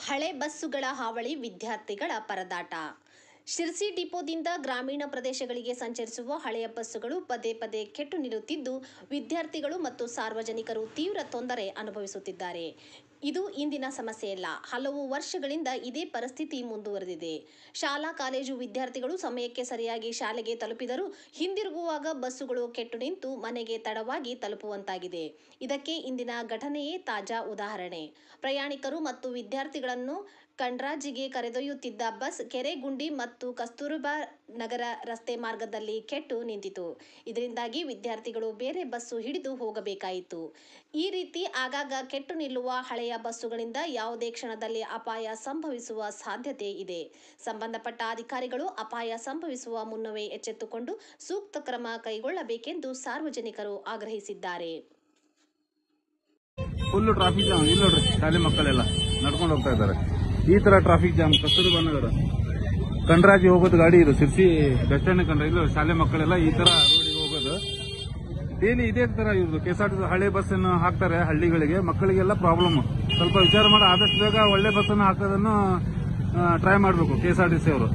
ಹಳೆ ಬಸ್ಸುಗಳ ಹಾವಳಿ, ವಿದ್ಯಾರ್ಥಿಗಳ ಪರದಾಟ. ಶಿರ್ಸಿ ಡಿಪೋದಿಂದ ಗ್ರಾಮೀಣ ಪ್ರದೇಶಗಳಿಗೆ ಸಂಚರಿಸುವ ಹಳೆಯ ಬಸ್ಸುಗಳು ಪದೇ ಪದೇ ಕೆಟ್ಟು ನಿಲ್ಲುತ್ತಿದ್ದು, ವಿದ್ಯಾರ್ಥಿಗಳು ಮತ್ತು ಸಾರ್ವಜನಿಕರು ತೀವ್ರ ತೊಂದರೆ ಅನುಭವಿಸುತ್ತಿದ್ದಾರೆ. ಇದು ಇಂದಿನ ಸಮಸ್ಯೆಯಲ್ಲ, ಹಲವು ವರ್ಷಗಳಿಂದ ಇದೇ ಪರಿಸ್ಥಿತಿ ಮುಂದುವರೆದಿದೆ. ಶಾಲಾ ಕಾಲೇಜು ವಿದ್ಯಾರ್ಥಿಗಳು ಸಮಯಕ್ಕೆ ಸರಿಯಾಗಿ ಶಾಲೆಗೆ ತಲುಪಿದರೂ ಹಿಂದಿರುಗುವಾಗ ಬಸ್ಸುಗಳು ಕೆಟ್ಟು ನಿಂತು ಮನೆಗೆ ತಡವಾಗಿ ತಲುಪುವಂತಾಗಿದೆ. ಇದಕ್ಕೆ ಇಂದಿನ ಘಟನೆಯೇ ತಾಜಾ ಉದಾಹರಣೆ. ಪ್ರಯಾಣಿಕರು ಮತ್ತು ವಿದ್ಯಾರ್ಥಿಗಳನ್ನು ಕಂಡ್ರಾಜಿಗೆ ಕರೆದೊಯ್ಯುತ್ತಿದ್ದ ಬಸ್ ಕೆರೆಗುಂಡಿ ಮತ್ತು ಕಸ್ತೂರಬಾ ನಗರ ರಸ್ತೆ ಮಾರ್ಗದಲ್ಲಿ ಕೆಟ್ಟು ನಿಂತಿತು. ಇದರಿಂದಾಗಿ ವಿದ್ಯಾರ್ಥಿಗಳು ಬೇರೆ ಬಸ್ಸು ಹಿಡಿದು ಹೋಗಬೇಕಾಯಿತು. ಈ ರೀತಿ ಆಗಾಗ ಕೆಟ್ಟು ನಿಲ್ಲುವ ಹಳೆಯ ಬಸ್ಸುಗಳಿಂದ ಯಾವುದೇ ಕ್ಷಣದಲ್ಲಿ ಅಪಾಯ ಸಂಭವಿಸುವ ಸಾಧ್ಯತೆ ಇದೆ. ಸಂಬಂಧಪಟ್ಟ ಅಧಿಕಾರಿಗಳು ಅಪಾಯ ಸಂಭವಿಸುವ ಮುನ್ನವೇ ಎಚ್ಚೆತ್ತುಕೊಂಡು ಸೂಕ್ತ ಕ್ರಮ ಕೈಗೊಳ್ಳಬೇಕೆಂದು ಸಾರ್ವಜನಿಕರು ಆಗ್ರಹಿಸಿದ್ದಾರೆ. Full traffic jam. ಇಲ್ಲಿ ನೋಡ್ರಿ, ಶಾಲೆ ಮಕ್ಕಳೆಲ್ಲ ನಡ್ಕೊಂಡು ಹೋಗ್ತಾ ಇದ್ದಾರೆ. ಈ ತರ ಟ್ರಾಫಿಕ್ ಜಾಮ್. ಕಸ್ತೂರಬಾ ನಗರ ಕಂಡ್ರಾಜಿ ಹೋಗೋದು ಗಾಡಿ ಇದು. ಶಿರ್ಸಿ ಬಸ್ ಸ್ಟ್ಯಾಂಡ್ ಕಂಡ್ರೆ ಇಲ್ಲ, ಶಾಲೆ ಮಕ್ಕಳೆಲ್ಲ ಈ ತರ ರೋಡಿಗೆ ಹೋಗೋದು. ಡೈಲಿ ಇದೇ ತರ ಇವ್ರದ್ದು KSRTC ಹಳೆ ಬಸ್ ಅನ್ನು ಹಾಕ್ತಾರೆ ಹಳ್ಳಿಗಳಿಗೆ. ಮಕ್ಕಳಿಗೆಲ್ಲ ಪ್ರಾಬ್ಲಮ್. ಸ್ವಲ್ಪ ವಿಚಾರ ಮಾಡಿ ಆದಷ್ಟು ಬೇಗ ಒಳ್ಳೆ ಬಸ್ ಅನ್ನು ಹಾಕೋದನ್ನು ಟ್ರೈ ಮಾಡಬೇಕು KSRTC ಅವರು.